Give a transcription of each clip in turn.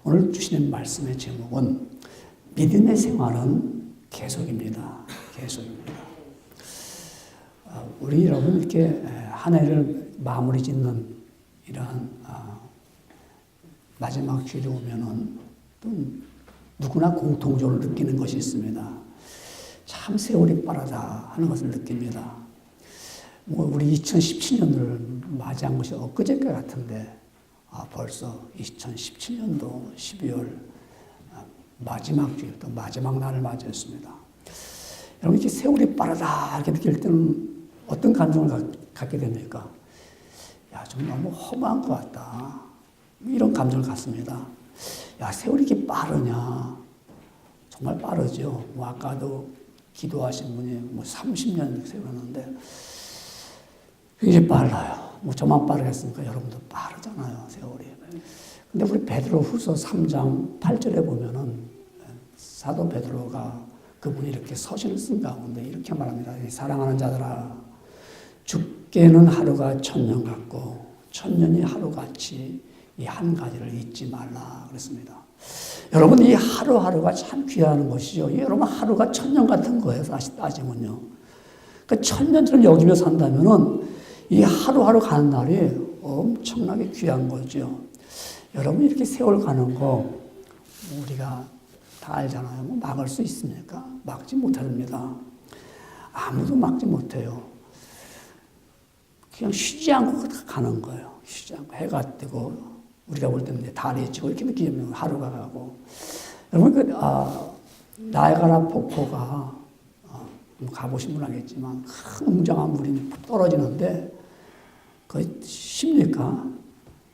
오늘 주시는 말씀의 제목은 믿음의 생활은 계속입니다. 계속입니다. 우리 여러분 이렇게 한 해를 마무리 짓는 이러한 마지막 주일이 오면은 또 누구나 공통적으로 느끼는 것이 있습니다. 참 세월이 빠르다 하는 것을 느낍니다. 우리 2017년을 맞이한 것이 엊그저께 같은데 벌써 2017년도 12월 마지막 주일, 또 마지막 날을 맞이했습니다. 여러분 이렇게 세월이 빠르다 이렇게 느낄 때는 어떤 감정을 갖게 됩니까? 야, 좀 너무 허무한 것 같다. 이런 감정을 갖습니다. 야, 세월이 이렇게 빠르냐? 정말 빠르죠. 아까도 기도하신 분이 30년 세월이었는데 굉장히 빨라요. 저만 빠르겠습니까? 여러분도 빠르잖아요, 세월이. 근데 우리 베드로 후서 3장 8절에 보면은 사도 베드로가 그분이 이렇게 서신을 쓴 가운데 이렇게 말합니다. 사랑하는 자들아, 죽게는 하루가 1000년 같고 1000년이 하루같이 이 한 가지를 잊지 말라 그랬습니다. 여러분 이 하루하루가 참 귀한 것이죠. 여러분 하루가 1000년 같은 거예요. 사실 따지면요. 그러니까 1000년처럼 여기며 산다면은 이 하루하루 가는 날이 엄청나게 귀한 거죠. 여러분 이렇게 세월 가는 거 우리가 다 알잖아요. 막을 수 있습니까? 막지 못합니다. 아무도 막지 못해요. 그냥 쉬지 않고 가는 거예요. 쉬지 않고 해가 뜨고 우리가 볼 때는 달이 지고 이렇게 느끼면 하루가 가고. 여러분 나야가라 폭포가 가보신 분 알겠지만 큰 웅장한 물이 떨어지는데 그 쉽니까?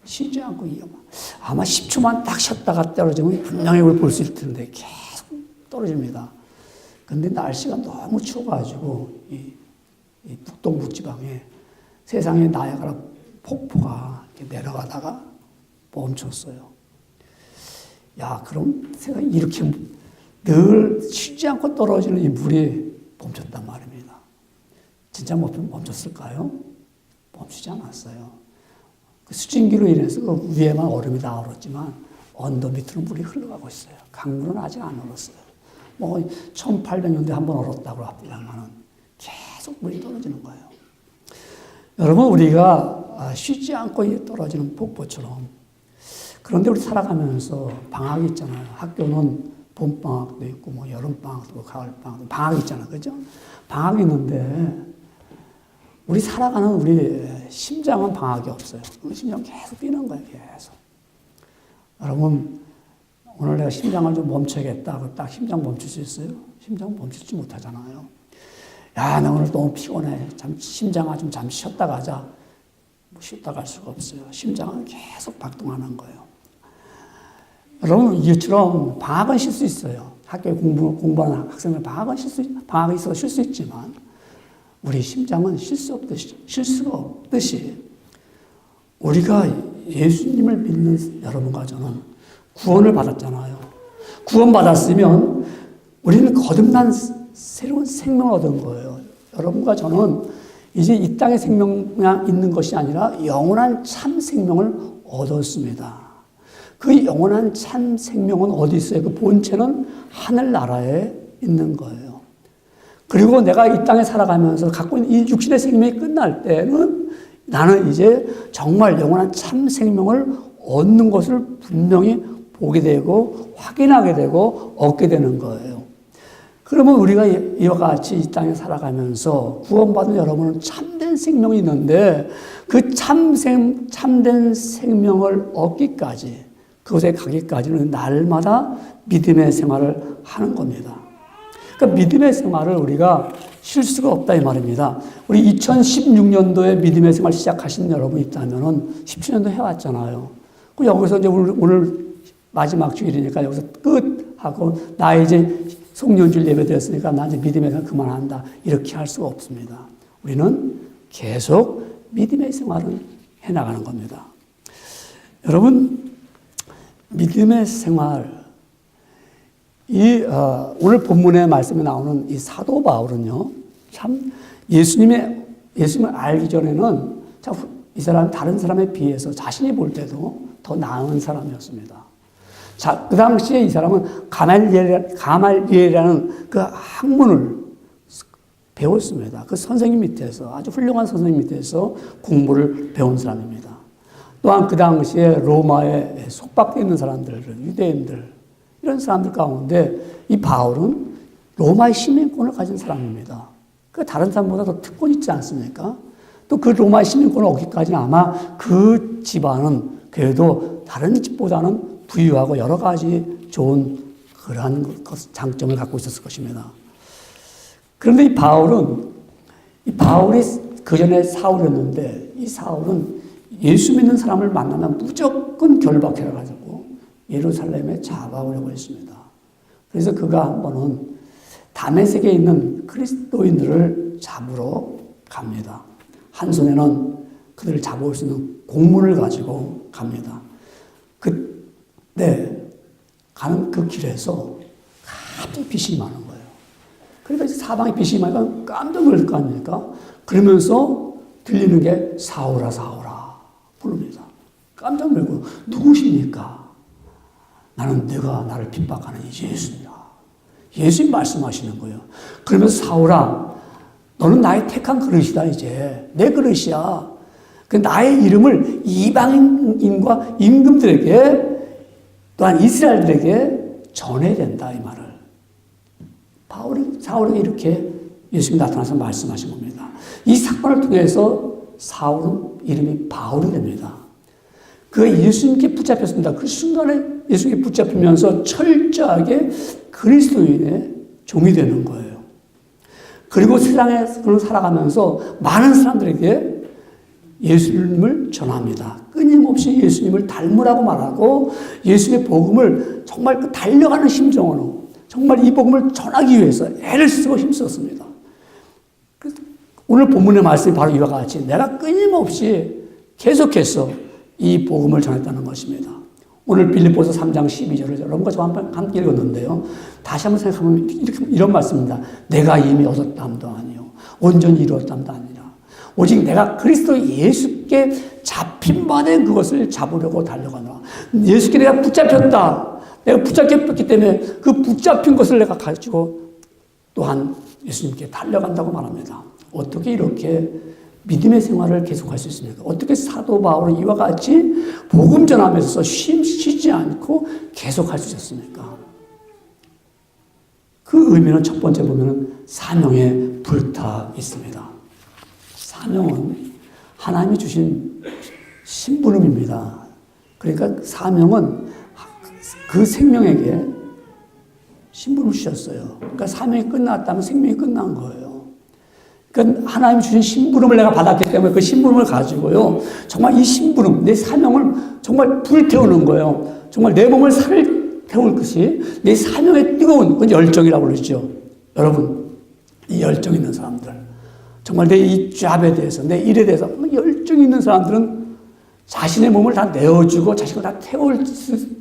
쉬지 않고 아마 10초만 딱 쉬었다가 떨어지면 분명히 우리 볼 수 있을 텐데 계속 떨어집니다. 근데 날씨가 너무 추워가지고 이 북동부 지방에 세상에 나야가라 폭포가 이렇게 내려가다가 멈췄어요. 야, 그럼 세상에 이렇게 늘 쉬지 않고 떨어지는 이 물이 멈췄단 말입니다. 진짜 멈췄을까요? 멈추지 않았어요. 그 수증기로 인해서 그 위에만 얼음이 다 얼었지만 언덕 밑으로 물이 흘러가고 있어요. 강물은 아직 안 얼었어요. 1800년대에 한 번 얼었다고 합니다만은 계속 물이 떨어지는 거예요. 여러분 우리가 쉬지 않고 떨어지는 폭포처럼 그런데 우리 살아가면서 방학이 있잖아요. 학교는 봄방학도 있고 여름방학도 있고 가을방학도 방학이 있잖아요. 그죠? 방학이 있는데 우리 살아가는 우리 심장은 방학이 없어요. 우리 심장 계속 뛰는 거예요. 계속. 여러분 오늘 내가 심장을 좀 멈춰야겠다. 딱 심장 멈출 수 있어요? 심장 멈추지 못하잖아요. 야, 나 오늘 너무 피곤해. 심장아 좀 잠시 쉬었다 가자. 쉬었다 갈 수가 없어요. 심장은 계속 박동하는 거예요. 여러분 이처럼 방학은 쉴 수 있어요. 학교에 공부하는 학생들 방학이 있어서 쉴 수 있지만 우리 심장은 쉴 수가 없듯이 우리가 예수님을 믿는 여러분과 저는 구원을 받았잖아요. 구원받았으면 우리는 거듭난 새로운 생명을 얻은 거예요. 여러분과 저는 이제 이 땅의 생명만 있는 것이 아니라 영원한 참 생명을 얻었습니다. 그 영원한 참 생명은 어디 있어요? 그 본체는 하늘나라에 있는 거예요. 그리고 내가 이 땅에 살아가면서 갖고 있는 이 육신의 생명이 끝날 때는 나는 이제 정말 영원한 참 생명을 얻는 것을 분명히 보게 되고 확인하게 되고 얻게 되는 거예요. 그러면 우리가 이와 같이 이 땅에 살아가면서 구원받은 여러분은 참된 생명이 있는데 그 참된 생명을 얻기까지 그곳에 가기까지는 날마다 믿음의 생활을 하는 겁니다. 그러니까 믿음의 생활을 우리가 쉴 수가 없다 이 말입니다. 우리 2016년도에 믿음의 생활 시작하신 여러분 있다면은 17년도 해왔잖아요. 그 여기서 이제 오늘 마지막 주일이니까 여기서 끝하고 나 이제 송년주일 예배 드렸으니까 나 이제 믿음의 생활 그만한다 이렇게 할 수가 없습니다. 우리는 계속 믿음의 생활을 해나가는 겁니다. 여러분 믿음의 생활 오늘 본문의 말씀에 나오는 이 사도 바울은요, 참 예수님을 알기 전에는 참 이 사람 다른 사람에 비해서 자신이 볼 때도 더 나은 사람이었습니다. 자, 그 당시에 이 사람은 가말리엘이라는 그 학문을 배웠습니다. 그 선생님 밑에서, 아주 훌륭한 선생님 밑에서 공부를 배운 사람입니다. 또한 그 당시에 로마에 속박되어 있는 사람들, 유대인들, 이런 사람들 가운데 이 바울은 로마의 시민권을 가진 사람입니다. 그 다른 사람보다 더 특권이 있지 않습니까? 또 그 로마의 시민권을 얻기까지는 아마 그 집안은 그래도 다른 집보다는 부유하고 여러 가지 좋은 그러한 장점을 갖고 있었을 것입니다. 그런데 이 바울이 그 전에 사울이었는데 이 사울은 예수 믿는 사람을 만나면 무조건 결박해가지고 예루살렘에 잡아오려고 했습니다. 그래서 그가 한 번은 다메섹에 있는 그리스도인들을 잡으러 갑니다. 한 손에는 그들을 잡아올 수 있는 공문을 가지고 갑니다. 그때 가는 그 길에서 갑자기 빛이 많은 거예요. 그러니까 사방에 빛이 많으니까 깜짝 놀랄 거 아닙니까? 그러면서 들리는 게 사울아 사울아 부릅니다. 깜짝 놀고 누구십니까? 나는 네가 나를 핍박하는 예수입니다. 예수님 말씀하시는 거예요. 그러면서 사울아 너는 나의 택한 그릇이다 이제. 내 그릇이야. 그 나의 이름을 이방인과 임금들에게 또한 이스라엘들에게 전해야 된다 이 말을. 사울에게 이렇게 예수님이 나타나서 말씀하신 겁니다. 이 사건을 통해서 사울은 이름이 바울이 됩니다. 그 예수님께 붙잡혔습니다. 그 순간에 예수님께 붙잡히면서 철저하게 그리스도인의 종이 되는 거예요. 그리고 세상에서 살아가면서 많은 사람들에게 예수님을 전합니다. 끊임없이 예수님을 닮으라고 말하고 예수님의 복음을 정말 그 달려가는 심정으로 정말 이 복음을 전하기 위해서 애를 쓰고 힘썼습니다. 오늘 본문의 말씀이 바로 이와 같이 내가 끊임없이 계속해서 이 복음을 전했다는 것입니다. 오늘 빌립보서 3장 12절을 여러분과 저와 함께 읽었는데요. 다시 한번 생각하면 이런 말씀입니다. 내가 이미 얻었다함도 아니요 온전히 이루었다함도 아니라 오직 내가 그리스도 예수께 잡힌 바 된 그것을 잡으려고 달려가노라. 예수께 내가 붙잡혔다. 내가 붙잡혔기 때문에 그 붙잡힌 것을 내가 가지고 또한 예수님께 달려간다고 말합니다. 어떻게 이렇게 믿음의 생활을 계속할 수 있습니까? 어떻게 사도 바울은 이와 같이 복음 전하면서 쉬지 않고 계속할 수 있었습니까? 그 의미는 첫 번째 보면은 사명에 불탁 있습니다. 사명은 하나님이 주신 신부름입니다. 그러니까 사명은 그 생명에게 신부름을 주셨어요. 그러니까 사명이 끝났다면 생명이 끝난 거예요. 그러니까 하나님 주신 신부름을 내가 받았기 때문에 그 신부름을 가지고요. 정말 이 신부름, 내 사명을 정말 불태우는 거예요. 정말 내 몸을 살을 태울 것이 내 사명의 뜨거운 그 열정이라고 그러죠. 여러분, 이 열정 있는 사람들. 정말 내 이 잡에 대해서, 내 일에 대해서 열정 있는 사람들은 자신의 몸을 다 내어주고 자신을 다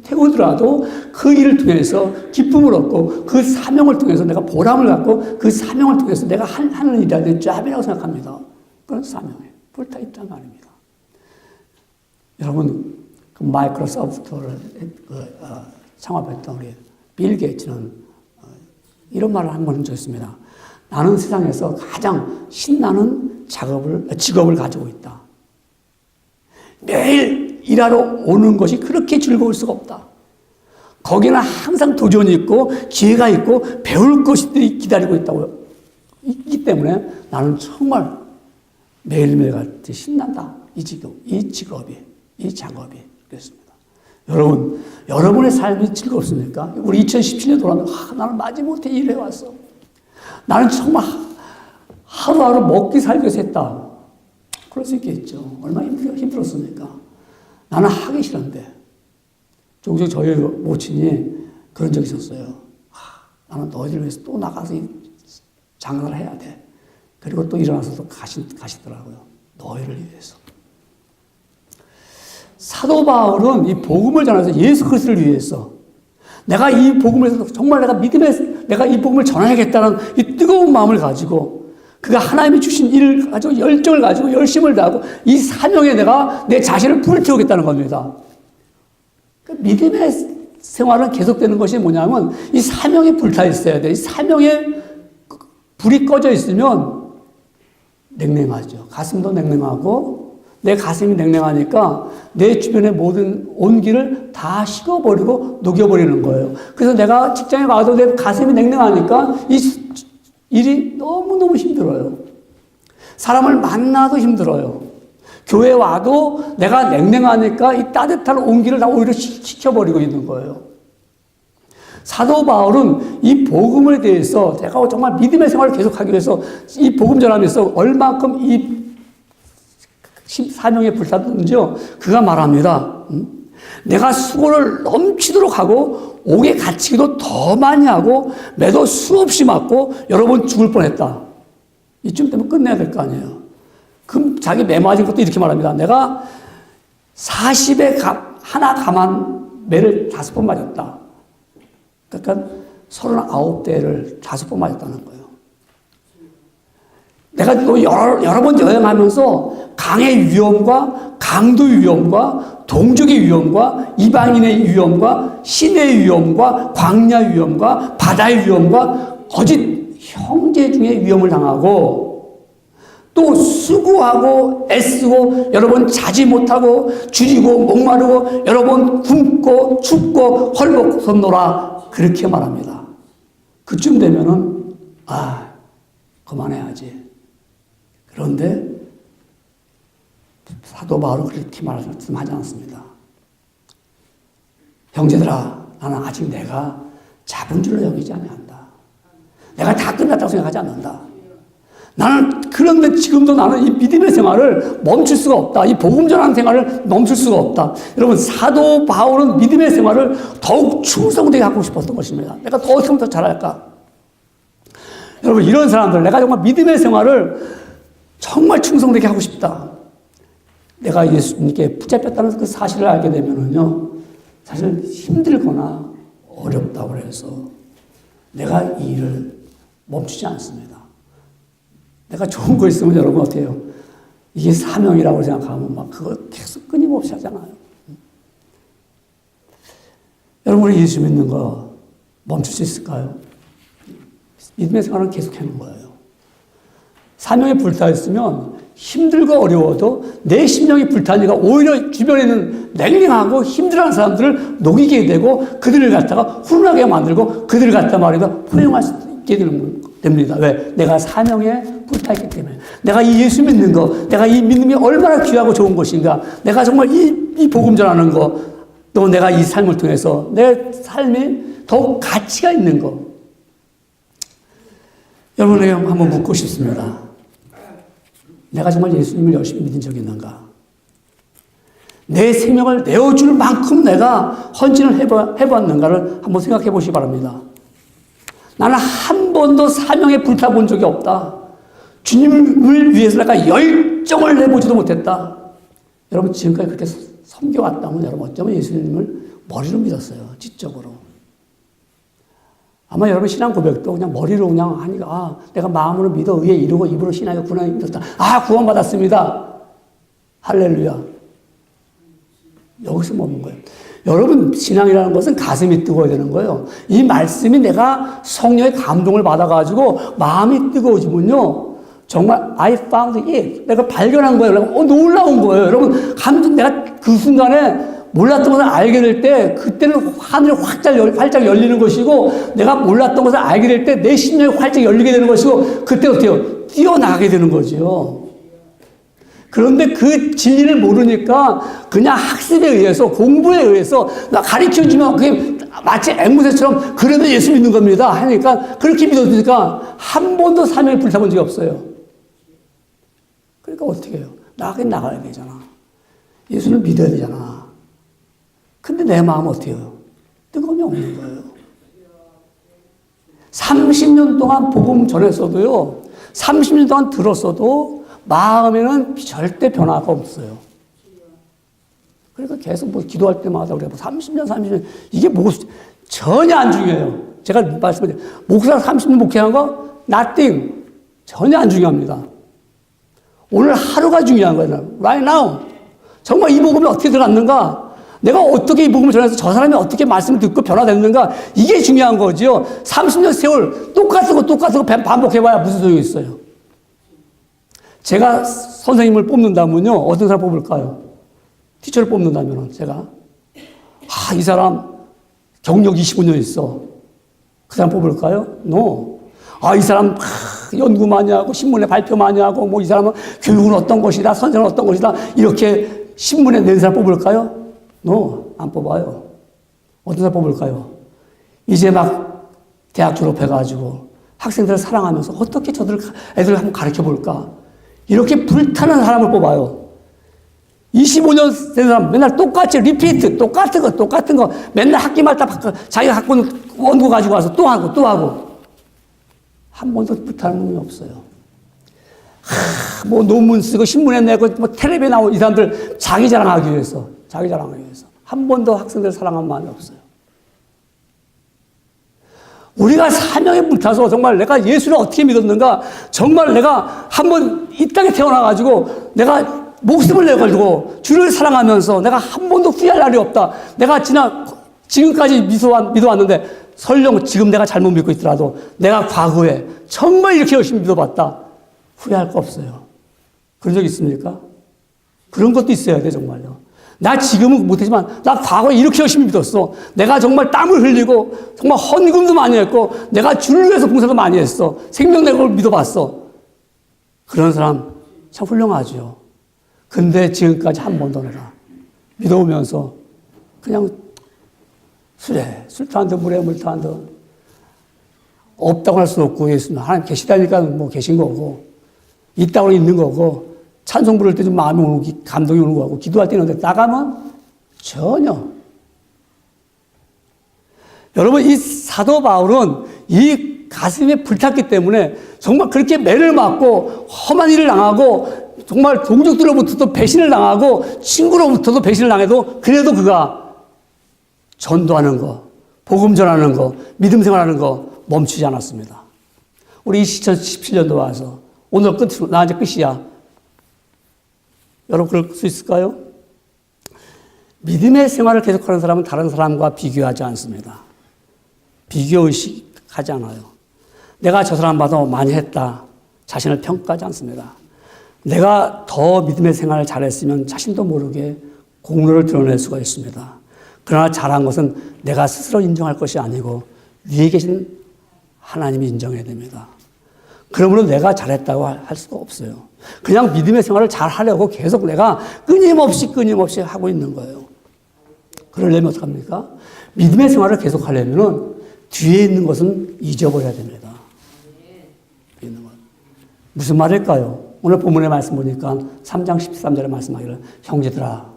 태우더라도 그 일을 통해서 기쁨을 얻고 그 사명을 통해서 내가 보람을 갖고 그 사명을 통해서 내가 하는 일이라 내 잡이라고 생각합니다. 그런 사명에 불타있단 말입니다. 여러분, 그 마이크로소프트를 창업했던 우리 빌 게이츠는 이런 말을 한 번 해줬습니다. 나는 세상에서 가장 신나는 직업을 가지고 있다. 매일 일하러 오는 것이 그렇게 즐거울 수가 없다. 거기는 항상 도전이 있고 기회가 있고 배울 것들이 기다리고 있기 때문에 나는 정말 매일매일 같이 신난다. 이 직업이, 이 작업이. 그렇습니다. 여러분, 여러분의 삶이 즐겁습니까? 우리 2017년 돌아오면 나는 마지못해 일해왔어. 나는 정말 하루하루 먹기 살기 위해서 했다. 그럴 수 있겠죠. 얼마나 힘들었습니까? 나는 하기 싫은데. 종종 저희 모친이 그런 적이 있었어요. 나는 너희들 위해서 또 나가서 장사를 해야 돼. 그리고 또 일어나서 또 가시더라고요. 너희를 위해서. 사도 바울은 이 복음을 전해서 예수 그리스도를 위해서 내가 이 복음을 정말 내가 이 복음을 전해야겠다는 이 뜨거운 마음을 가지고 그가 하나님이 주신 일을 가지고 열정을 가지고 열심을 다하고 이 사명에 내가 내 자신을 불태우겠다는 겁니다. 그 믿음의 생활은 계속되는 것이 뭐냐면 이 사명에 불타 있어야 돼. 이 사명에 불이 꺼져 있으면 냉랭하죠. 가슴도 냉랭하고 내 가슴이 냉랭하니까 내 주변의 모든 온기를 다 식어버리고 녹여버리는 거예요. 그래서 내가 직장에 가도 내 가슴이 냉랭하니까 이 일이 너무너무 힘들어요. 사람을 만나도 힘들어요. 교회 와도 내가 냉랭하니까 이 따뜻한 온기를 다 오히려 식혀버리고 있는 거예요. 사도 바울은 이 복음에 대해서 제가 정말 믿음의 생활을 계속하기 위해서 이 복음 전하면서 얼마큼 이 사명에 불탔는지요. 그가 말합니다. 내가 수고를 넘치도록 하고 옥에 갇히기도 더 많이 하고 매도 수없이 맞고 여러 번 죽을 뻔했다. 이쯤 되면 끝내야 될 거 아니에요. 그럼 자기 매 맞은 것도 이렇게 말합니다. 내가 40에 하나 감한 매를 5번 맞았다. 그러니까 39대를 5번 맞았다는 거예요. 내가 또 여러 번 여행하면서 강의 위험과 강도의 위험과 동족의 위험과 이방인의 위험과 시내의 위험과 광야의 위험과 바다의 위험과 거짓 형제 중에 위험을 당하고 또 수고하고 애쓰고 여러 번 자지 못하고 줄이고 목마르고 여러 번 굶고 춥고 헐벗었노라 그렇게 말합니다. 그쯤 되면은 그만해야지. 그런데 사도 바울은 그렇게 말씀하지 않습니다. 형제들아, 나는 아직 내가 잡은 줄로 여기지 않는다. 내가 다 끝났다고 생각하지 않는다. 나는 그런데 지금도 나는 이 믿음의 생활을 멈출 수가 없다. 이 복음 전하는 생활을 멈출 수가 없다. 여러분, 사도 바울은 믿음의 생활을 더욱 충성되게 하고 싶었던 것입니다. 내가 더 어떻게 하면 더 잘할까? 여러분, 이런 사람들, 내가 정말 믿음의 생활을 정말 충성되게 하고 싶다. 내가 예수님께 붙잡혔다는 그 사실을 알게 되면은요, 사실 힘들거나 어렵다고 해서 내가 이 일을 멈추지 않습니다. 내가 좋은 거 있으면 여러분 어떻게 해요? 이게 사명이라고 생각하면 막 그거 계속 끊임없이 하잖아요. 여러분, 우리 예수 믿는 거 멈출 수 있을까요? 믿음의 생활은 계속 하는 거예요. 사명에 불타 있으면 힘들고 어려워도 내 심령이 불타니까 오히려 주변에 있는 냉랭하고 힘들어하는 사람들을 녹이게 되고 그들을 갖다가 훈훈하게 만들고 그들을 갖다 말해서 포용할 수 있게 됩니다. 왜? 내가 사명에 불타있기 때문에. 내가 이 예수 믿는 거, 내가 이 믿음이 얼마나 귀하고 좋은 것인가, 내가 정말 이 복음 전하는 거, 또 내가 이 삶을 통해서 내 삶이 더욱 가치가 있는 거. 여러분에게 한번 묻고 싶습니다. 내가 정말 예수님을 열심히 믿은 적이 있는가? 내 생명을 내어줄 만큼 내가 헌신을 해봤는가를 한번 생각해 보시기 바랍니다. 나는 한 번도 사명에 불타본 적이 없다. 주님을 위해서 내가 열정을 내보지도 못했다. 여러분, 지금까지 그렇게 섬겨왔다면 여러분 어쩌면 예수님을 머리로 믿었어요. 지적으로. 아마 여러분 신앙 고백도 그냥 머리로 그냥 하니까 내가 마음으로 믿어 의에 이루고 입으로 신하여 구원을 믿었다. 구원받았습니다. 할렐루야. 여기서 멈는 거예요. 여러분, 신앙이라는 것은 가슴이 뜨거워야 되는 거예요. 이 말씀이 내가 성령의 감동을 받아가지고 마음이 뜨거워지면요, 정말 I found it. 내가 발견한 거예요. 놀라운 거예요. 여러분, 내가 그 순간에 몰랐던 것을 알게 될 때 그때는 하늘이 활짝 열리는 것이고, 내가 몰랐던 것을 알게 될 때 내 심령이 활짝 열리게 되는 것이고, 그때 어때요? 뛰어나가게 되는 거죠. 그런데 그 진리를 모르니까 그냥 학습에 의해서, 공부에 의해서 나 가르쳐주면 그게 마치 앵무새처럼 그러면 예수 믿는 겁니다 하니까 그렇게 믿어주니까 한 번도 사명에 불타본 적이 없어요. 그러니까 어떻게 해요? 나가긴 나가야 되잖아. 예수를 믿어야 되잖아. 근데 내 마음은 어떻게 해요? 뜨거움이 없는 거예요. 30년 동안 복음 전했어도요, 30년 동안 들었어도 마음에는 절대 변화가 없어요. 그러니까 계속 기도할 때마다 우리가 30년, 이게 전혀 안 중요해요. 제가 말씀드린 목사 30년 목회한 거, nothing. 전혀 안 중요합니다. 오늘 하루가 중요한 거예요. Right now. 정말 이 복음이 어떻게 들어갔는가? 내가 어떻게 이 복음을 전해서 저 사람이 어떻게 말씀을 듣고 변화됐는가, 이게 중요한 거죠. 30년 세월 똑같은 거 반복해봐야 무슨 소용이 있어요. 제가 선생님을 뽑는다면요, 어떤 사람 뽑을까요? 티처를 뽑는다면 제가 이 사람 경력 25년 있어. 그 사람 뽑을까요? No. 이 사람 연구 많이 하고 신문에 발표 많이 하고 뭐 이 사람은 교육은 어떤 것이다, 선생은 어떤 것이다, 이렇게 신문에 낸 사람 뽑을까요? No, 안 뽑아요. 어떤 사람 뽑을까요? 이제 막 대학 졸업해가지고 학생들을 사랑하면서 어떻게 애들을 한번 가르쳐 볼까, 이렇게 불타는 사람을 뽑아요. 25년 된 사람 맨날 똑같이 리피트, 똑같은 거 맨날 학기말다 자기가 갖고 있는 원고 가지고 와서 또 하고 한 번도 불타는 놈이 없어요. 뭐 논문 쓰고 신문에 내고 뭐 텔레비에 나온 이 사람들 자기 자랑하기 위해서 한 번도 학생들 사랑한 마음이 없어요. 우리가 사명에 불타서 정말 내가 예수를 어떻게 믿었는가, 정말 내가 한번 이 땅에 태어나가지고 내가 목숨을 내걸고 주를 사랑하면서 내가 한 번도 후회할 날이 없다. 내가 지금까지 믿어왔는데 설령 지금 내가 잘못 믿고 있더라도 내가 과거에 정말 이렇게 열심히 믿어봤다. 후회할 거 없어요. 그런 적 있습니까? 그런 것도 있어야 돼, 정말요. 나 지금은 못하지만 나 과거에 이렇게 열심히 믿었어. 내가 정말 땀을 흘리고 정말 헌금도 많이 했고 내가 주를 위해서 봉사도 많이 했어. 생명 내걸 믿어봤어. 그런 사람 참 훌륭하죠. 근데 지금까지 한 번도 내가 믿어오면서 그냥 술 타는 듯 물에 물 타는 듯, 없다고 할 수는 없고, 예수는 하나님 계시다니까 뭐 계신 거고, 있다고 있는 거고, 찬송 부를 때 좀 마음이 오는, 감동이 오는 거고, 기도할 때 있는데 나가면 전혀. 여러분, 이 사도 바울은 이 가슴에 불탔기 때문에 정말 그렇게 매를 맞고 험한 일을 당하고 정말 동족들로부터도 배신을 당하고 친구로부터도 배신을 당해도 그래도 그가 전도하는 거, 복음 전하는 거, 믿음 생활하는 거 멈추지 않았습니다. 우리 2017년도 와서 오늘 나 이제 끝이야. 여러분 그럴 수 있을까요? 믿음의 생활을 계속하는 사람은 다른 사람과 비교하지 않습니다. 비교의식하지 않아요. 내가 저 사람 봐도 많이 했다. 자신을 평가하지 않습니다. 내가 더 믿음의 생활을 잘했으면 자신도 모르게 공로를 드러낼 수가 있습니다. 그러나 잘한 것은 내가 스스로 인정할 것이 아니고 위에 계신 하나님이 인정해야 됩니다. 그러므로 내가 잘했다고 할 수가 없어요. 그냥 믿음의 생활을 잘 하려고 계속 내가 끊임없이 하고 있는 거예요. 그러려면 어떡합니까? 믿음의 생활을 계속 하려면 뒤에 있는 것은 잊어버려야 됩니다. 무슨 말일까요? 오늘 본문의 말씀 보니까 3장 13절에 말씀하기를 형제들아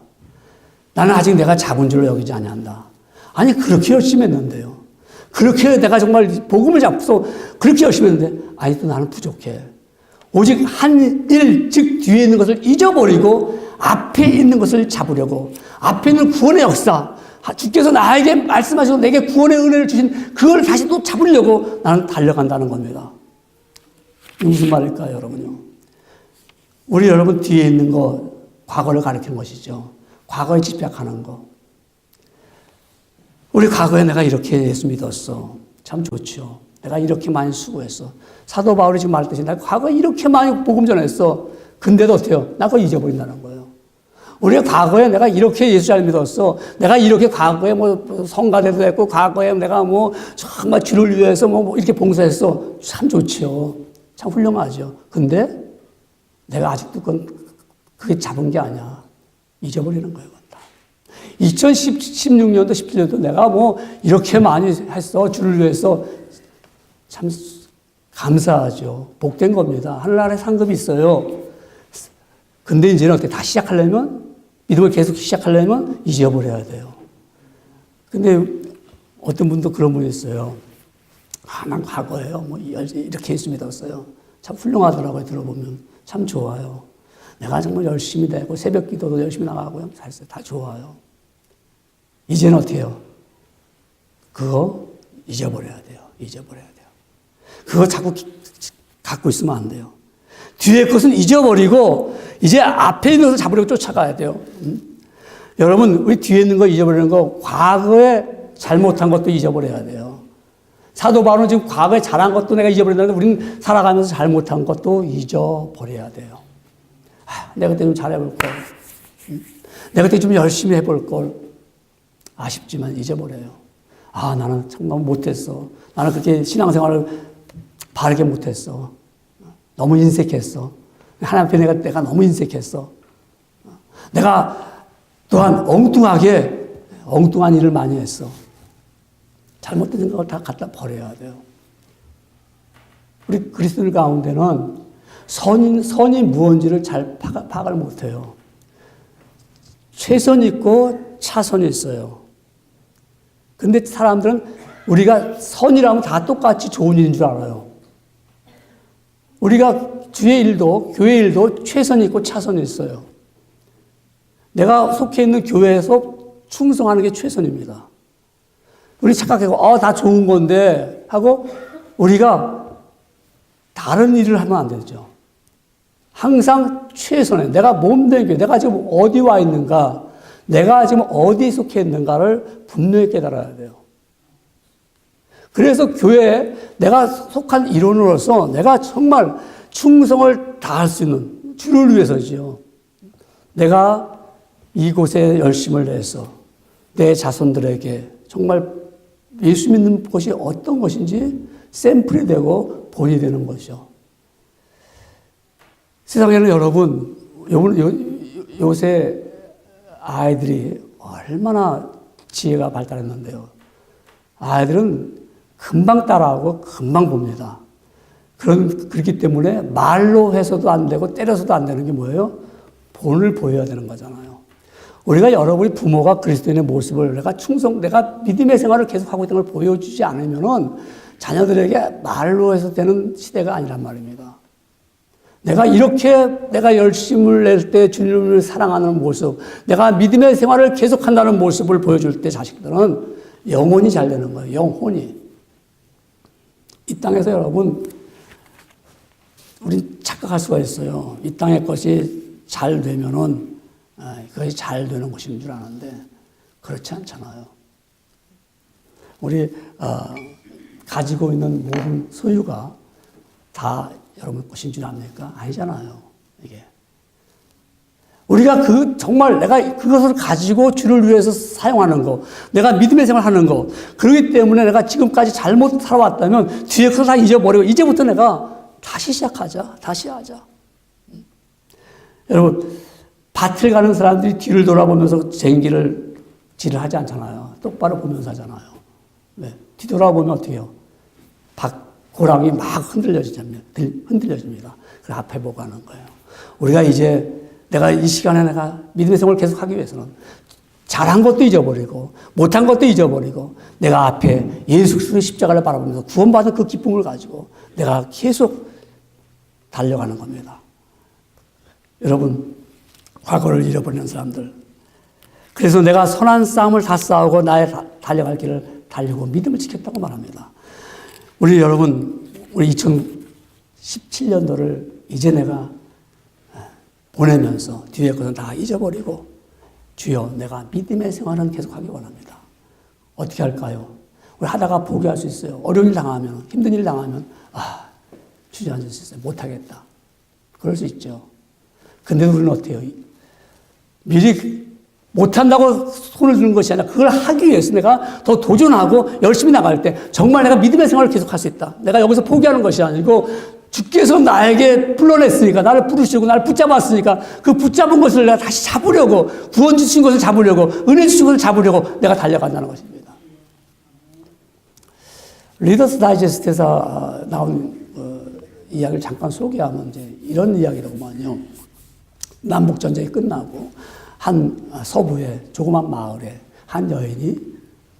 나는 아직 내가 잡은 줄로 여기지 아니한다. 아니 그렇게 열심히 했는데요. 그렇게 내가 정말 복음을 잡고서 그렇게 열심히 했는데 아직도 나는 부족해. 오직 한 일, 즉 뒤에 있는 것을 잊어버리고 앞에 있는 것을 잡으려고, 앞에 있는 구원의 역사, 주께서 나에게 말씀하시고 내게 구원의 은혜를 주신 그걸 다시 또 잡으려고 나는 달려간다는 겁니다. 이게 무슨 말일까요, 여러분요? 우리 여러분 뒤에 있는 거 과거를 가리키는 것이죠. 과거에 집착하는 거. 우리 과거에 내가 이렇게 예수 믿었어. 참 좋죠. 내가 이렇게 많이 수고했어. 사도 바울이 지금 말했듯이 내가 과거에 이렇게 많이 복음 전했어. 근데도 어때요? 나 그거 잊어버린다는 거예요. 우리가 과거에 내가 이렇게 예수 잘 믿었어. 내가 이렇게 과거에 뭐 성가대도 했고, 과거에 내가 뭐 정말 주를 위해서 뭐 이렇게 봉사했어. 참 좋죠. 참 훌륭하죠. 근데 내가 아직도 그게 잡은 게 아니야. 잊어버리는 거예요. 2016년도, 17년도 내가 뭐 이렇게 많이 했어. 주를 위해서. 참 감사하죠. 복된 겁니다. 하늘나라에 상급이 있어요. 근데 이제는 어떻게 다시 시작하려면, 믿음을 계속 시작하려면 잊어버려야 돼요. 근데 어떤 분도 그런 분이 있어요. 난 과거에요. 뭐 이렇게 예수 믿었어요. 참 훌륭하더라고요. 들어보면. 참 좋아요. 내가 정말 열심히 되고 새벽 기도도 열심히 나가고요. 다 좋아요. 이제는 어떻게 해요? 그거 잊어버려야 돼요. 잊어버려야 돼요. 그거 자꾸 갖고 있으면 안 돼요. 뒤에 것은 잊어버리고 이제 앞에 있는 것을 잡으려고 쫓아가야 돼요. 여러분, 우리 뒤에 있는 거 잊어버리는 거, 과거에 잘못한 것도 잊어버려야 돼요. 사도 바울은 지금 과거에 잘한 것도 내가 잊어버린다는데 우리는 살아가면서 잘못한 것도 잊어버려야 돼요. 내가 그때 좀 잘해볼 걸. 내가 그때 좀 열심히 해볼 걸. 아쉽지만 잊어버려요. 나는 참 너무 못했어. 나는 그렇게 신앙생활을 바르게 못했어. 너무 인색했어. 하나님 앞에 내가 너무 인색했어. 내가 또한 엉뚱한 일을 많이 했어. 잘못된 생각을 다 갖다 버려야 돼요. 우리 그리스도인 가운데는 선이 무언지를 잘 파악을 못해요. 최선이 있고 차선이 있어요. 근데 사람들은 우리가 선이라면 다 똑같이 좋은 일인 줄 알아요. 우리가 주의 일도, 교회 일도 최선이 있고 차선이 있어요. 내가 속해 있는 교회에서 충성하는 게 최선입니다. 우리 착각하고, 다 좋은 건데, 하고, 우리가 다른 일을 하면 안 되죠. 항상 최선에, 내가 몸된 교회, 내가 지금 어디 와 있는가, 내가 지금 어디에 속해 있는가를 분명히 깨달아야 돼요. 그래서 교회에 내가 속한 일원으로서 내가 정말 충성을 다할 수 있는, 주를 위해서지요. 내가 이곳에 열심을 내서 내 자손들에게 정말 예수 믿는 것이 어떤 것인지 샘플이 되고 본이 되는 것이죠. 세상에는 여러분, 요새 아이들이 얼마나 지혜가 발달했는데요. 아이들은 금방 따라하고 금방 봅니다. 그렇기 때문에 말로 해서도 안 되고 때려서도 안 되는 게 뭐예요? 본을 보여야 되는 거잖아요. 우리가 여러분이 부모가 그리스도인의 모습을 내가 믿음의 생활을 계속하고 있다는 걸 보여주지 않으면은 자녀들에게 말로 해서 되는 시대가 아니란 말입니다. 내가 열심을 낼 때 주님을 사랑하는 모습, 내가 믿음의 생활을 계속한다는 모습을 보여줄 때 자식들은 영혼이 잘 되는 거예요. 영혼이. 이 땅에서 여러분, 우린 착각할 수가 있어요. 이 땅의 것이 잘 되면은 그것이 잘 되는 것인 줄 아는데 그렇지 않잖아요. 우리 가지고 있는 모든 소유가 다 여러분 것인 줄 압니까? 아니잖아요. 이게 우리가 정말 내가 그것을 가지고 주를 위해서 사용하는 거, 내가 믿음의 생활하는 거, 그렇기 때문에 내가 지금까지 잘못 살아왔다면 뒤에 그걸 다 잊어버리고 이제부터 내가 다시 시작하자, 다시 하자. 여러분, 밭을 가는 사람들이 뒤를 돌아보면서 쟁기를 질을 하지 않잖아요. 똑바로 보면서 하잖아요. 네. 뒤돌아보면 어떻게 해요? 고랑이 막 흔들려집니다. 그 앞에 보고 하는 거예요. 우리가 이제 내가 이 시간에 내가 믿음의 생활을 계속하기 위해서는 잘한 것도 잊어버리고 못한 것도 잊어버리고 내가 앞에 예수 그리스도의 십자가를 바라보면서 구원받은 그 기쁨을 가지고 내가 계속 달려가는 겁니다. 여러분, 과거를 잃어버리는 사람들. 그래서 내가 선한 싸움을 다 싸우고 나의 달려갈 길을 달리고 믿음을 지켰다고 말합니다. 우리 여러분, 우리 2017년도를 이제 내가 보내면서 뒤에 것은 다 잊어버리고 주여 내가 믿음의 생활은 계속하기 원합니다. 어떻게 할까요? 우리 하다가 포기할 수 있어요. 어려운 일 당하면, 힘든 일 당하면 주저앉을 수 있어요. 못하겠다. 그럴 수 있죠. 근데 우리는 어때요? 미리 못한다고 손을 드는 것이 아니라 그걸 하기 위해서 내가 더 도전하고 열심히 나갈 때 정말 내가 믿음의 생활을 계속할 수 있다. 내가 여기서 포기하는 것이 아니고 주께서 나에게 불러냈으니까, 나를 부르시고 나를 붙잡았으니까 그 붙잡은 것을 내가 다시 잡으려고, 구원 주신 것을 잡으려고, 은혜 주신 것을 잡으려고 내가 달려간다는 것입니다. 리더스 다이제스트에서 나온 이야기를 잠깐 소개하면 이제 이런 이야기로구만요. 남북전쟁이 끝나고 한 서부의 조그만 마을에 한 여인이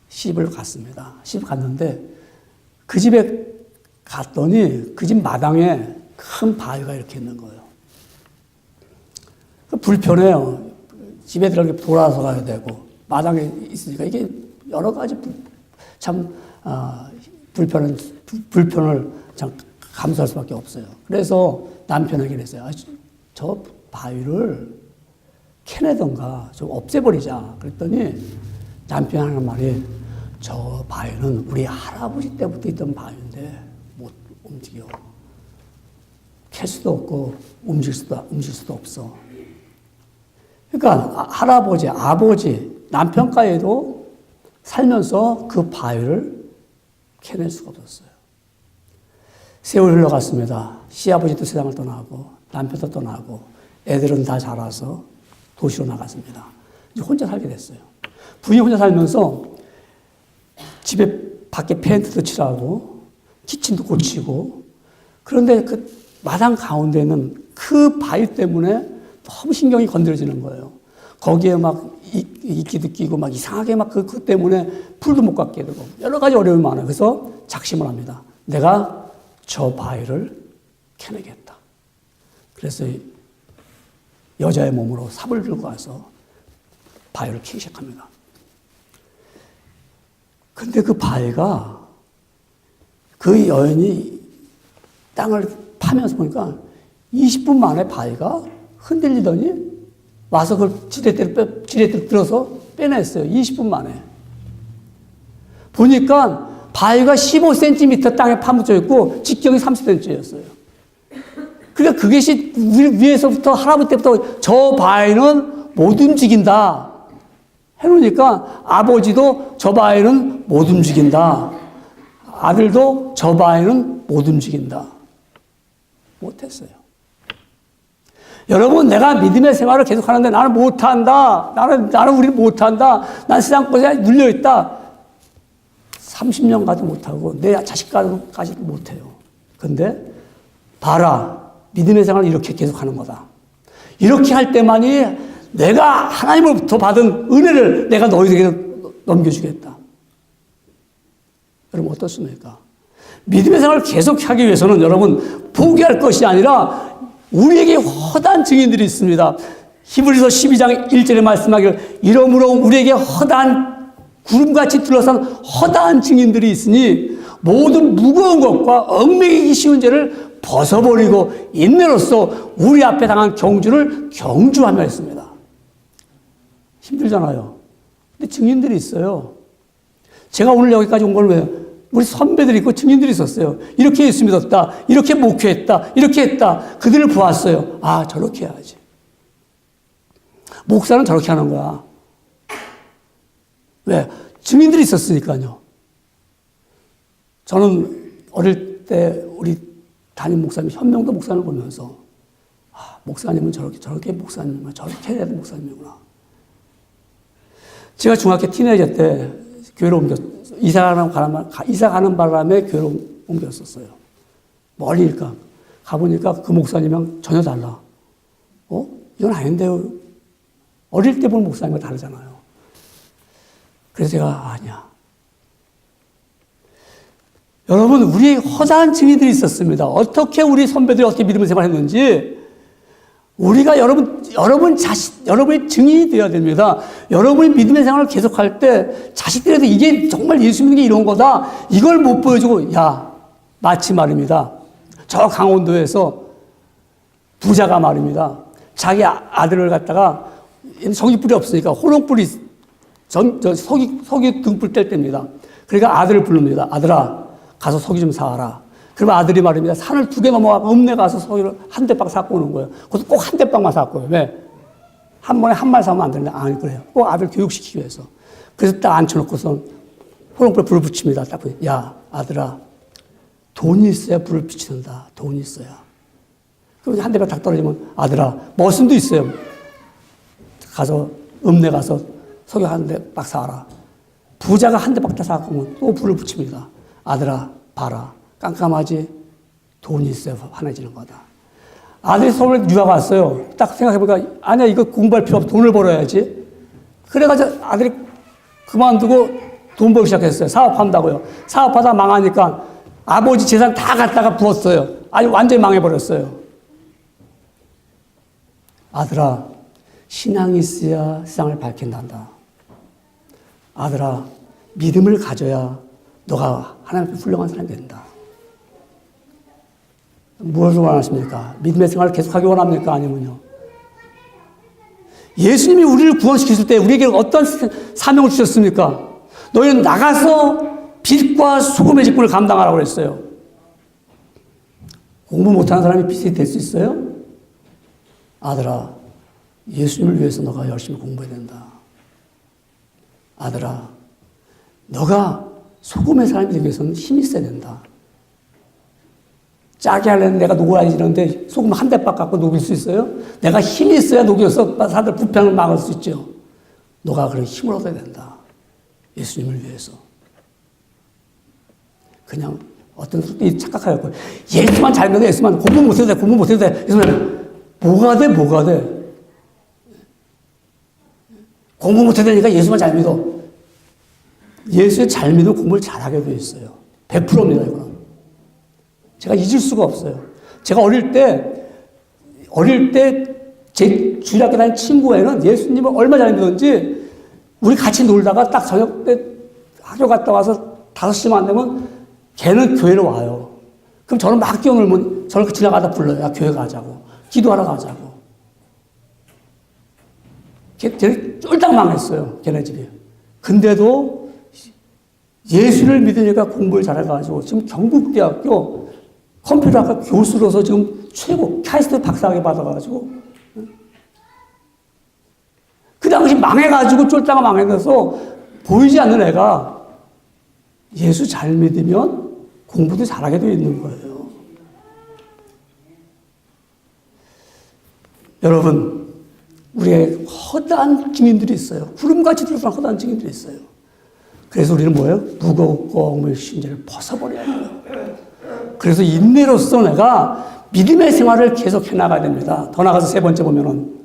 시집을 갔습니다. 시집 갔는데 그 집에 갔더니 그 집 마당에 큰 바위가 이렇게 있는 거예요. 불편해요. 집에 들어가기 돌아서 가야 되고 마당에 있으니까 이게 여러 가지 불편을 참 감수할 수밖에 없어요. 그래서 남편에게 그랬어요. 저 바위를 캐내던가 좀 없애버리자. 그랬더니 남편이 하는 말이 저 바위는 우리 할아버지 때부터 있던 바위인데 못 움직여. 캘 수도 없고 움직일 수도 없어. 그러니까 할아버지, 아버지, 남편까지도 살면서 그 바위를 캐낼 수가 없었어요. 세월이 흘러갔습니다. 시아버지도 세상을 떠나고 남편도 떠나고 애들은 다 자라서 도시로 나갔습니다. 이제 혼자 살게 됐어요. 부인이 혼자 살면서 집에 밖에 페인트도 칠하고 키친도 고치고 그런데 그 마당 가운데는 그 바위 때문에 너무 신경이 건드려지는 거예요. 거기에 막 이끼도 끼고 막 이상하게 막 그 때문에 풀도 못 갖게 되고 여러 가지 어려움이 많아요. 그래서 작심을 합니다. 내가 저 바위를 캐내겠다. 그래서 여자의 몸으로 삽을 들고 와서 바위를 캐기 시작합니다. 근데 그 바위가 그 여인이 땅을 파면서 보니까 20분 만에 바위가 흔들리더니 와서 그걸 지렛대를 들어서 빼냈어요. 20분 만에. 보니까 바위가 15cm 땅에 파묻혀 있고 직경이 30cm였어요. 그러니까 그것이 위에서부터 할아버지 때부터 저 바위는 못 움직인다 해놓으니까 아버지도 저 바위는 못 움직인다. 아들도 저 바위는 못 움직인다. 못했어요. 여러분, 내가 믿음의 생활을 계속하는데 나는 못한다. 나는 우리 못한다. 난 세상 것에 눌려있다. 30년 가도 못하고 내 자식까지도 못해요. 근데 봐라. 믿음의 생활을 이렇게 계속하는 거다. 이렇게 할 때만이 내가 하나님으로부터 받은 은혜를 내가 너희에게 넘겨주겠다. 여러분 어떻습니까? 믿음의 생활을 계속하기 위해서는 여러분 포기할 것이 아니라 우리에게 허다한 증인들이 있습니다. 히브리서 12장 1절에 말씀하기를 이러므로 우리에게 허다한 구름같이 둘러싼 허다한 증인들이 있으니 모든 무거운 것과 얽매이기 쉬운 죄를 벗어버리고 인내로써 우리 앞에 당한 경주를 경주하며 했습니다. 힘들잖아요. 근데 증인들이 있어요. 제가 오늘 여기까지 온 건 왜요? 우리 선배들이 있고 증인들이 있었어요. 이렇게 예수 믿었다. 이렇게 목회했다. 이렇게 했다. 그들을 보았어요. 아, 저렇게 해야지. 목사는 저렇게 하는 거야. 왜? 증인들이 있었으니까요. 저는 어릴 때 우리 담임 목사님, 현명도 목사님을 보면서 아, 목사님은 저렇게 목사님이구나. 저렇게 해야 되는 목사님이구나. 제가 중학교 티네이저 때 교회로 이사 가는 바람에 교회로 옮겼었어요. 멀리니까. 가보니까 그 목사님이랑 전혀 달라. 이건 아닌데요. 어릴 때 본 목사님과 다르잖아요. 그래서 제가 아니야. 여러분, 우리 허다한 증인들이 있었습니다. 어떻게 우리 선배들이 어떻게 믿음을 생활했는지 우리가 여러분의 증인이 되어야 됩니다. 여러분이 믿음의 생활을 계속할 때 자식들에도 이게 정말 예수 믿는 게 이런 거다. 이걸 못 보여주고, 마치 말입니다. 저 강원도에서 부자가 말입니다. 자기 아들을 갖다가 전기불이 없으니까 호롱불이 석유 등불 뗄 때입니다. 그러니까 아들을 부릅니다. 아들아, 가서 석유 좀 사와라. 그러면 아들이 말입니다. 산을 2개 넘어가고 읍내 가서 석유를 한 대빵 사고 오는 거예요. 그것도 꼭 한 대빵만 사고 오요. 왜? 한 번에 한 말 사면 안 되는데, 아니, 그래요. 꼭 아들 교육시키기 위해서. 그래서 딱 앉혀놓고선 호롱불에 불을 붙입니다. 딱 보니, 야, 아들아, 돈이 있어야 불을 비치는다. 돈이 있어야. 그럼 한 대빵 딱 떨어지면, 아들아, 머슴도 있어요. 가서, 읍내 가서 석유 한 대빵 사와라. 부자가 한 대빵 다 사고 오면 또 불을 붙입니다. 아들아, 봐라. 깜깜하지? 돈이 있어야 환해지는 거다. 아들이 서울에 유학 왔어요. 딱 생각해보니까, 아니야, 이거 공부할 필요 없어. 돈을 벌어야지. 그래가지고 아들이 그만두고 돈 벌기 시작했어요. 사업한다고요. 사업하다 망하니까 아버지 재산 다 갖다가 부었어요. 아니, 완전히 망해버렸어요. 아들아, 신앙이 있어야 세상을 밝힌단다. 아들아, 믿음을 가져야 너가 하나님 앞에 훌륭한 사람이 된다. 무엇을 원하십니까? 믿음의 생활을 계속하기 원합니까? 아니면요? 예수님이 우리를 구원시켰을 때 우리에게 어떤 사명을 주셨습니까? 너희는 나가서 빛과 소금의 직분을 감당하라고 그랬어요. 공부 못하는 사람이 빛이 될 수 있어요? 아들아, 예수님을 위해서 너가 열심히 공부해야 된다. 아들아, 너가 소금의 사람이 되기 위해서는 힘이 있어야 된다. 짜게 하려면 내가 녹아야지 이러는데 소금 한 대박 갖고 녹일 수 있어요? 내가 힘이 있어야 녹여서 사람들 부패를 막을 수 있죠. 너가 그런 힘을 얻어야 된다. 예수님을 위해서. 그냥 어떤 사람들이 착각하고 예수만 잘 믿어, 예수만 공부 못해도 돼, 공부 못해도 돼. 예수만 뭐가 돼, 뭐가 돼. 공부 못해도 되니까 예수만 잘 믿어. 예수의 잘 믿으면 공부를 잘하게 되어 있어요. 100%입니다, 이거는. 제가 잊을 수가 없어요. 제가 어릴 때 제 주일학교 다닌 친구에는 예수님을 얼마나 잘 믿었는지 우리 같이 놀다가 딱 저녁 때 학교 갔다 와서 5시만 안 되면 걔는 교회로 와요. 그럼 저는 막 뛰어놀면 저를 지나가다 불러요. 야, 교회 가자고. 기도하러 가자고. 걔는 쫄딱 망했어요. 걔네 집이. 근데도 예수를 믿으니까 공부를 잘해가지고 지금 경북대학교 컴퓨터학과 교수로서 지금 최고 카이스트 박사학위 받아가지고 그 당시 망해가지고 쫄딱 망해서 보이지 않는 애가 예수 잘 믿으면 공부도 잘하게 되어 있는 거예요. 여러분, 우리의 허다한 증인들이 있어요. 구름같이 들어선 허다한 증인들이 있어요. 그래서 우리는 뭐예요? 무겁고 엉뚱한 신제를 벗어버려야 해요. 그래서 인내로서 내가 믿음의 생활을 계속 해나가야 됩니다. 더 나가서 세 번째 보면은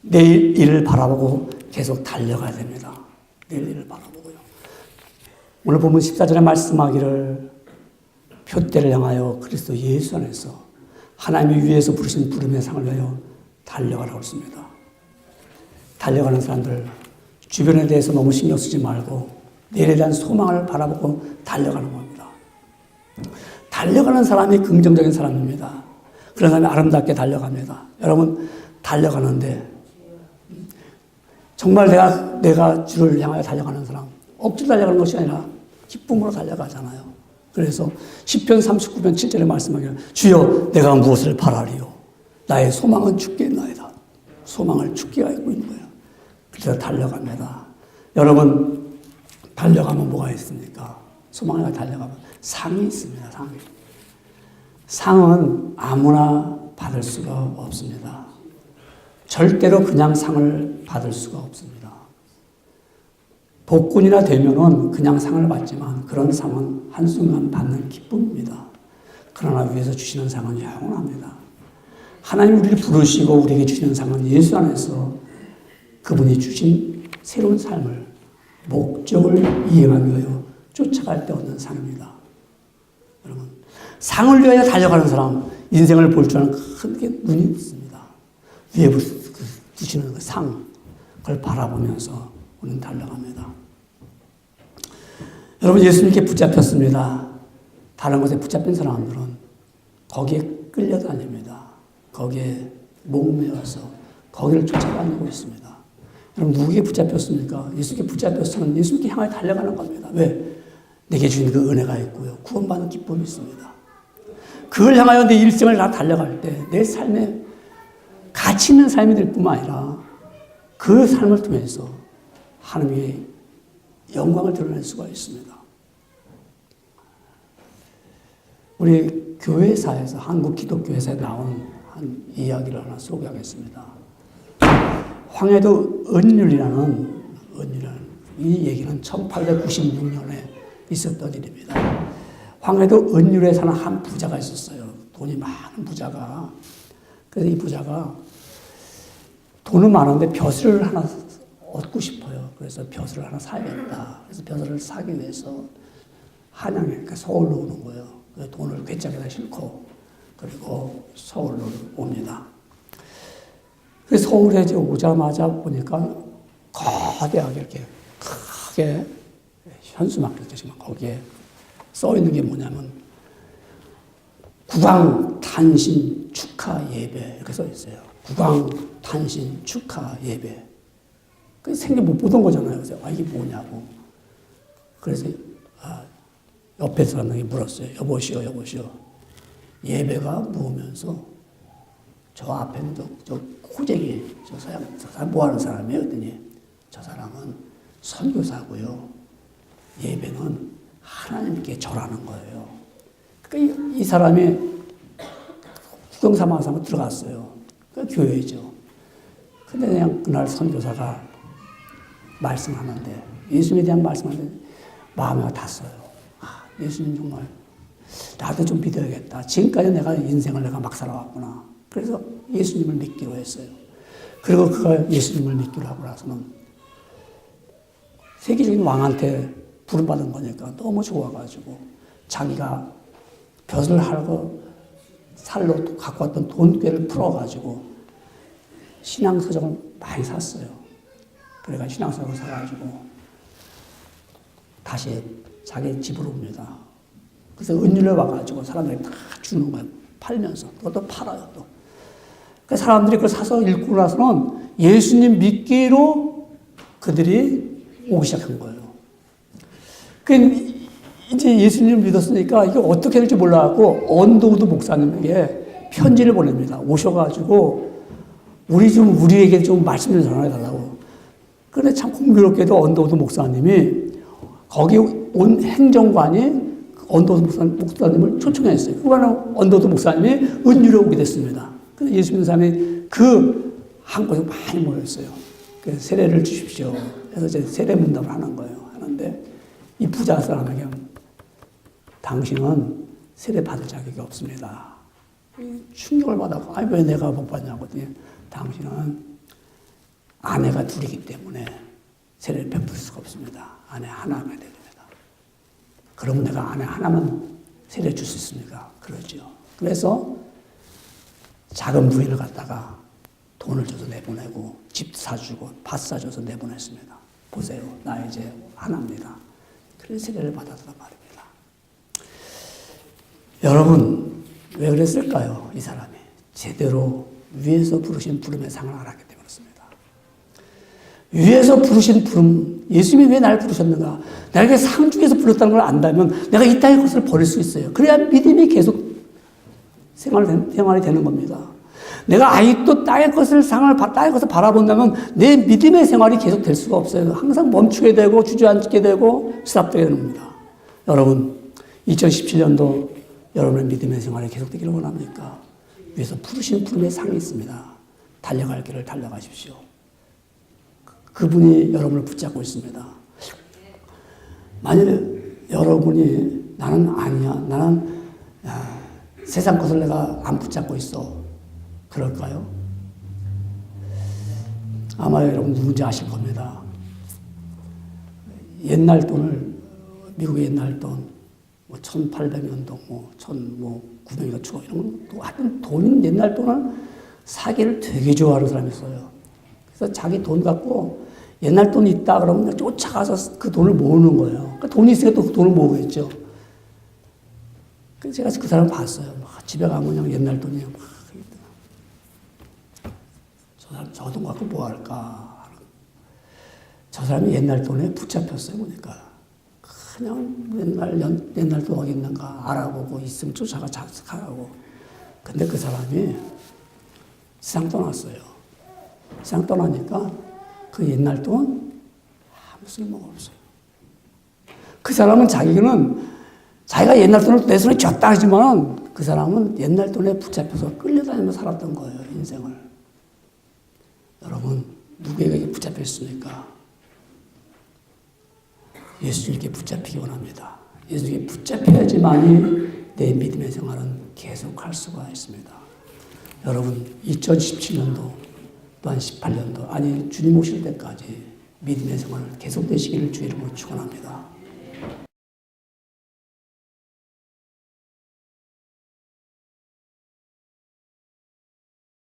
내일 일을 바라보고 계속 달려가야 됩니다. 내일 일을 바라보고요. 오늘 보면 14절에 말씀하기를 표대를 향하여 그리스도 예수 안에서 하나님이 위에서 부르신 부름의 상을 위하여 달려가라고 했습니다. 달려가는 사람들 주변에 대해서 너무 신경 쓰지 말고 내일에 대한 소망을 바라보고 달려가는 겁니다. 달려가는 사람이 긍정적인 사람입니다. 그런 사람이 아름답게 달려갑니다. 여러분, 달려가는데 정말 내가 주를 향하여 달려가는 사람, 억지로 달려가는 것이 아니라 기쁨으로 달려가잖아요. 그래서 시편 39편 7절에 말씀하기를 주여 내가 무엇을 바라리요? 나의 소망은 주께 있나이다. 소망을 주께 갖고 있는 거예요. 그래서 달려갑니다. 여러분, 달려가면 뭐가 있습니까? 소망을 달려가면 상이 있습니다. 상이. 상은 아무나 받을 수가 없습니다. 절대로 그냥 상을 받을 수가 없습니다. 복군이나 되면은 그냥 상을 받지만 그런 상은 한순간 받는 기쁨입니다. 그러나 위에서 주시는 상은 영원합니다. 하나님 우리를 부르시고 우리에게 주시는 상은 예수 안에서 그분이 주신 새로운 삶을 목적을 이행하기 위하여 쫓아갈 때 얻는 상입니다. 여러분, 상을 위하여 달려가는 사람, 인생을 볼 줄 아는 큰 눈이 있습니다. 위에 주시는 그 상, 그걸 바라보면서 우리는 달려갑니다. 여러분, 예수님께 붙잡혔습니다. 다른 것에 붙잡힌 사람들은 거기에 끌려다닙니다. 거기에 목매어서 거기를 쫓아다니고 있습니다. 여러분, 누구에게 붙잡혔습니까? 예수께 붙잡혔으면 예수께 향하여 달려가는 겁니다. 왜? 내게 주신 그 은혜가 있고요. 구원받는 기쁨이 있습니다. 그걸 향하여 내 일생을 다 달려갈 때 내 삶에 가치 있는 삶이 될 뿐만 아니라 그 삶을 통해서 하나님의 영광을 드러낼 수가 있습니다. 우리 교회사에서, 한국 기독교회사에 나온 한 이야기를 하나 소개하겠습니다. 황해도 은율이라는 이 얘기는 1896년에 있었던 일입니다. 황해도 은율에 사는 한 부자가 있었어요. 돈이 많은 부자가. 그래서 이 부자가 돈은 많은데 벼슬을 하나 얻고 싶어요. 그래서 벼슬을 하나 사야겠다. 그래서 벼슬을 사기 위해서 한양에, 그러니까 서울로 오는 거예요. 그래서 돈을 괴짝에다 싣고 그리고 서울로 옵니다. 그래서 서울에 이제 오자마자 보니까 거대하게 이렇게 크게 현수막이죠. 지금 거기에 써 있는 게 뭐냐면 국왕 탄신 축하 예배 이렇게 써 있어요. 국왕 탄신 축하 예배. 그 생애 못 보던 거잖아요. 그래서 이게 뭐냐고. 그래서 옆에 사람에게 물었어요. 여보시오. 예배가 무엇면서 저 앞에는 저 코쟁이 저 사람 뭐 하는 사람이에요? 그랬더니 저 사람은 선교사고요. 예배는 하나님께 절하는 거예요. 그러니까 이 사람이 구경삼아서 한번 들어갔어요. 그 교회죠. 근데 그냥 그날 선교사가 말씀하는데 예수님에 대한 말씀하는데 마음이 탔어요. 예수님 정말 나도 좀 믿어야겠다. 지금까지 내가 인생을 내가 막 살아왔구나. 그래서 예수님을 믿기로 했어요. 그리고 그가 예수님을 믿기로 하고 나서는 세계적인 왕한테 부름받은 거니까 너무 좋아가지고 자기가 벼슬 하고 살로 갖고 왔던 돈꾀를 풀어가지고 신앙서적을 많이 샀어요. 그래가 신앙서적을 사가지고 다시 자기 집으로 옵니다. 그래서 은율에 와가지고 사람들이 다 주는 거예요. 팔면서. 그것도 팔아요, 또. 그 사람들이 그걸 사서 읽고 나서는 예수님 믿기로 그들이 오기 시작한 거예요. 그 이제 예수님을 믿었으니까 이게 어떻게 될지 몰라갖고 언더우드 목사님에게 편지를 보냅니다. 오셔가지고 우리에게 좀 말씀 좀 전해달라고. 그런데 참 공교롭게도 언더우드 목사님이 거기 온 행정관이 언더우드 목사님을 초청했어요. 그러면 언더우드 목사님이 은유로 오게 됐습니다. 그래서 예수 믿는 사람이 그 한 곳에 많이 모였어요. 그래서 세례를 주십시오. 그래서 이제 세례 문답을 하는 거예요. 하는데 이 부자 사람에게 당신은 세례 받을 자격이 없습니다. 충격을 받았고, 왜 내가 못 받냐고 했더니 당신은 아내가 둘이기 때문에 세례를 베풀 수가 없습니다. 아내 하나만 됩니다. 그러면 내가 아내 하나만 세례 줄 수 있습니까? 그러죠. 그래서 작은 부인을 갖다가 돈을 줘서 내보내고 집 사주고 밭 사줘서 내보냈습니다. 보세요. 나 이제 하나입니다. 그래서 세례를 받았단 말입니다. 여러분 왜 그랬을까요? 이 사람이 제대로 위에서 부르신 부름의 상을 알았기 때문에 그렇습니다. 위에서 부르신 부름, 예수님이 왜 날 부르셨는가? 내가 상 중에서 불렀다는 걸 안다면 내가 이 땅의 것을 버릴 수 있어요. 그래야 믿음이 계속 생활이 되는 겁니다. 내가 아직도 땅의 것을 바라본다면 내 믿음의 생활이 계속 될 수가 없어요. 항상 멈추게 되고 주저앉게 되고 스탑되게 되는 겁니다. 여러분 2017년도 여러분의 믿음의 생활이 계속되기를 원합니까? 위에서 부르신 부름의 상이 있습니다. 달려갈 길을 달려가십시오. 그분이 여러분을 붙잡고 있습니다. 만약에 여러분이 나는 아니야. 나는 세상 것을 내가 안 붙잡고 있어. 그럴까요? 아마 여러분 누군지 아실 겁니다. 옛날 돈을, 미국의 옛날 돈, 1800년도, 1900년 초, 이런 거, 하여튼 돈, 옛날 돈을 사기를 되게 좋아하는 사람이 있어요. 그래서 자기 돈 갖고 옛날 돈이 있다 그러면 쫓아가서 그 돈을 모으는 거예요. 그러니까 돈이 있으니까 또 그 돈을 모으겠죠. 그래서 제가 그 사람을 봤어요. 집에 가면 그냥 옛날 돈이 막. 저 돈 갖고 뭐 할까? 저 사람이 옛날 돈에 붙잡혔어요, 보니까. 그냥 옛날 돈 어디 있는가 알아보고 있으면 쫓아가고. 근데 그 사람이 세상 떠났어요. 세상 떠나니까 그 옛날 돈 아무 쓸모가 없어요. 그 사람은 자기가 옛날 돈을 내 손에 쥐었다 하지만 그 사람은 옛날 돈에 붙잡혀서 끌려다니며 살았던 거예요, 인생을. 여러분, 누구에게 붙잡혔습니까? 예수님께 붙잡히기 원합니다. 예수님께 붙잡혀야지만이 내 믿음의 생활은 계속할 수가 있습니다. 여러분, 2017년도 또한 18년도, 아니 주님 오실 때까지 믿음의 생활을 계속되시기를 주의 이름으로 축원합니다.